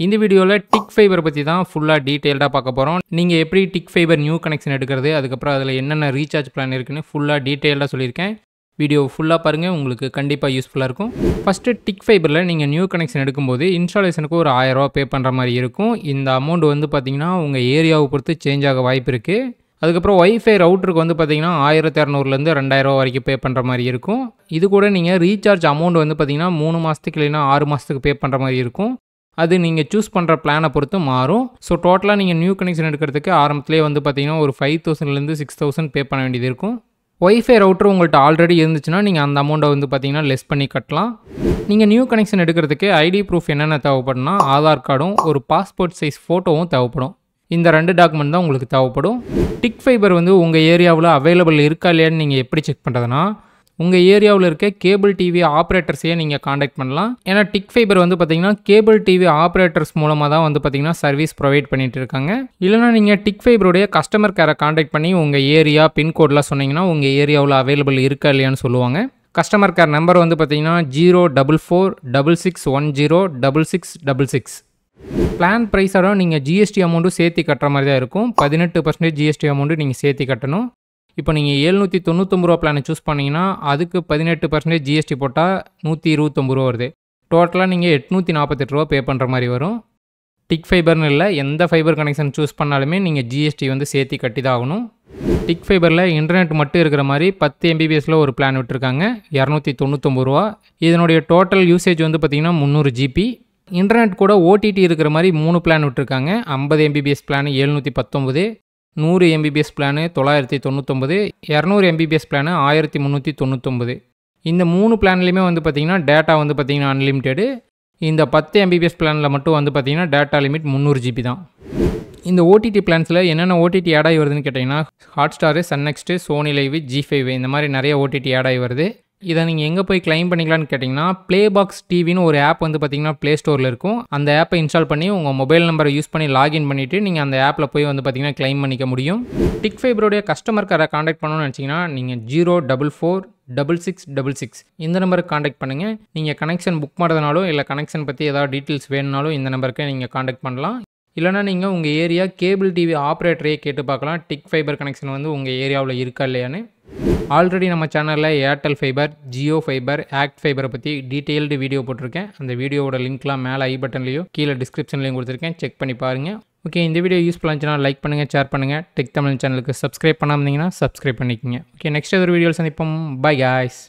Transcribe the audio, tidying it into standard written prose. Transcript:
இந்த வீடியோவில் tick fibre பற்றி தான் ஃபுல்லாக டீட்டெயில்டாக பார்க்க போகிறோம். நீங்கள் எப்படி டிக் ஃபைபர் நியூ கனெக்ஷன் எடுக்கிறது, அதுக்கப்புறம் அதில் என்னென்ன ரீசார்ஜ் பிளான் இருக்குன்னு ஃபுல்லாக டீட்டெயில்டாக சொல்லியிருக்கேன். வீடியோ ஃபுல்லாக பாருங்கள், உங்களுக்கு கண்டிப்பாக யூஸ்ஃபுல்லாக இருக்கும். ஃபஸ்ட்டு டிக் ஃபைபரில் நீங்கள் நியூ கனெக்ஷன் எடுக்கும்போது இன்ஸ்டாலேஷனுக்கு ஒரு 1000 ரூபா பே பண்ணுற மாதிரி இருக்கும். இந்த அமௌண்ட் வந்து பார்த்திங்கன்னா உங்கள் ஏரியாவை பொறுத்து சேஞ்ச் ஆக வாய்ப்பு இருக்குது. அதுக்கப்புறம் ஒய்ஃபை ரவுட்டருக்கு வந்து பார்த்திங்கன்னா 1200லேருந்து 2000 ரூபா வரைக்கும் பே பண்ணுற மாதிரி இருக்கும். இது கூட நீங்கள் ரீசார்ஜ் அமௌண்ட் வந்து பார்த்திங்கன்னா 3 மாதத்துக்கு இல்லைன்னா 6 மாதத்துக்கு பே பண்ணுற மாதிரி இருக்கும். அது நீங்கள் சூஸ் பண்ணுற பிளானை பொறுத்து மாறும். ஸோ டோட்டலாக நீங்கள் நியூ கனெக்ஷன் எடுக்கிறதுக்கு ஆரம்பத்திலே வந்து பார்த்திங்கன்னா ஒரு 5000லேருந்து 6000 பே பண்ண வேண்டியது இருக்கும். ஒய்ஃபை ரவுட்டர் உங்கள்கிட்ட ஆல்ரெடி இருந்துச்சுன்னா நீங்கள் அந்த அமௌண்ட்டை வந்து பார்த்திங்கன்னா லெஸ் பண்ணி கட்டலாம். நீங்கள் நியூ கனெக்ஷன் எடுக்கிறதுக்கு ஐடி ப்ரூஃப் என்னென்ன தேவைப்படும்னா ஆதார் கார்டும் ஒரு பாஸ்போர்ட் சைஸ் ஃபோட்டோவும் தேவைப்படும். இந்த 2 டாக்குமெண்ட் தான் உங்களுக்கு தேவைப்படும். டிக் ஃபைபர் வந்து உங்கள் ஏரியாவில் அவைலபிள் இருக்கா இல்லையான்னு நீங்கள் எப்படி செக் பண்ணுறதுனா, உங்கள் ஏரியாவில் இருக்க கேபிள் டிவி ஆப்ரேட்டர்ஸையே நீங்கள் காண்டாக்ட் பண்ணலாம். ஏன்னா டிக் ஃபைபர் வந்து பார்த்திங்கன்னா கேபிள் டிவி ஆப்ரேட்டர்ஸ் மூலமாக தான் வந்து பார்த்திங்கன்னா சர்வீஸ் ப்ரொவைட் பண்ணிட்டு இருக்காங்க. இல்லைனா நீங்கள் டிக் ஃபைபருடைய கஸ்டமர் கேரை காண்டாக்ட் பண்ணி உங்கள் ஏரியா பின்கோட்லாம் சொன்னீங்கன்னா உங்கள் ஏரியாவில் அவைலபிள் இருக்கா இல்லையான்னு சொல்லுவாங்க. கஸ்டமர் கேர் நம்பர் வந்து பார்த்திங்கன்னா 04466106666. பிளான் ப்ரைஸோட நீங்கள் ஜிஎஸ்டி அமௌண்ட்டும் சேர்த்து கட்டுற மாதிரி தான் இருக்கும். 18% ஜிஎஸ்டி அமௌண்ட்டு நீங்கள் சேர்த்து கட்டணும். இப்போ நீங்கள் 799 ரூபா பிளானை சூஸ் பண்ணிங்கன்னா அதுக்கு 18% ஜிஎஸ்டி போட்டால் 129 ரூபா வருது. டோட்டலாக நீங்கள் 848 ரூபா பே பண்ணுற மாதிரி வரும். டிக் ஃபைபர்னு இல்லை, எந்த ஃபைபர் கனெக்ஷன் சூஸ் பண்ணாலுமே நீங்கள் ஜிஎஸ்டி வந்து சேர்த்து கட்டி தான் ஆகணும். டிக் ஃபைபரில் இன்டர்நெட் மட்டும் இருக்கிற மாதிரி 10 MBPSல ஒரு பிளான் விட்டுருக்காங்க, 299 ரூபா. இதனுடைய டோட்டல் யூசேஜ் வந்து பார்த்திங்கன்னா 300 GB. இன்டர்நெட் கூட ஓடிடி இருக்கிற மாதிரி 3 பிளான் விட்டுருக்காங்க. 50 MBPS plan 719, 100 MBPS plan 999, 200 MBPS plan 1399. இந்த 3 பிளான்லையுமே வந்து பார்த்திங்கன்னா டேட்டா வந்து பார்த்திங்கன்னா அன்லிமிட்டெடு. இந்த 10 MBPS பிளானில் மட்டும் வந்து பார்த்திங்கன்னா டேட்டா லிமிட் 300 GB தான். இந்த ஓடிடி பிளான்ஸில் என்னென்ன ஓடிடி ஆட் ஆகி வருதுன்னு கேட்டிங்கன்னா ஹாட்ஸ்டாரு, சன்னெக்ஸ்ட்டு, சோனி லைவ், G5 இந்த மாதிரி நிறைய ஓடிடி ஆட் ஆகி வருது. இதை நீங்கள் எங்கே போய் கிளைம் பண்ணிக்கலான்னு கேட்டிங்கன்னா ப்ளேபாக்ஸ் டிவின்னு ஒரு ஆப் வந்து பார்த்திங்கன்னா ப்ளே ஸ்டோரில் இருக்கும். அந்த ஆப்பை இன்ஸ்டால் பண்ணி உங்கள் மொபைல் நம்பரை யூஸ் பண்ணி லாகின் பண்ணிவிட்டு நீங்கள் அந்த ஆப்பில் போய் வந்து பார்த்திங்கன்னா கிளைம் பண்ணிக்க முடியும். டிக் ஃபைபருடைய கஸ்டமர் கேரை காண்டாக்ட் பண்ணணும்னு நினச்சிங்கன்னா நீங்கள் 0446666 இந்த நம்பருக்கு காண்டாக்ட் பண்ணுங்கள். நீங்கள் கனெக்ஷன் புக் பண்ணுறதுனாலும் இல்லை கனெக்ஷன் பற்றி ஏதாவது டீட்டெயில்ஸ் வேணுனாலும் இந்த நம்பருக்கு நீங்கள் காண்டாக்ட் பண்ணலாம். இல்லைனா நீங்கள் உங்கள் ஏரியா கேபிள் டிவி ஆப்ரேட்டரையே கேட்டு பார்க்கலாம் டிக் ஃபைபர் கனெக்ஷன் வந்து உங்கள் ஏரியாவில் இருக்கா இல்லையான்னு. ஆல்ரெடி நம்ம சேனலில் ஏர்டெல் ஃபைபர், ஜியோ ஃபைபர், ஆக்ட் ஃபைபரை பற்றி டீட்டெயில்டு வீடியோ போட்டிருக்கேன். அந்த வீடியோவோட லிங்க்லாம் மேலே ஐ பட்டன்லேயோ கீழே டிஸ்கிரிப்ஷன்லேயும் கொடுத்துருக்கேன், செக் பண்ணி பாருங்கள். ஓகே, இந்த வீடியோ யூஸ்ஃபுல்லாக இருந்துச்சுன்னா லைக் பண்ணுங்கள், ஷேர் பண்ணுங்கள். டெக் தமிழ் சேனலுக்கு சப்ஸ்கிரைப் பண்ணாமல் இருந்தீங்கன்னா சப்ஸ்கிரைப் பண்ணிக்கோங்க. ஓகே, நெக்ஸ்ட் ஒரு வீடியோவில் சந்திப்போம். By guys.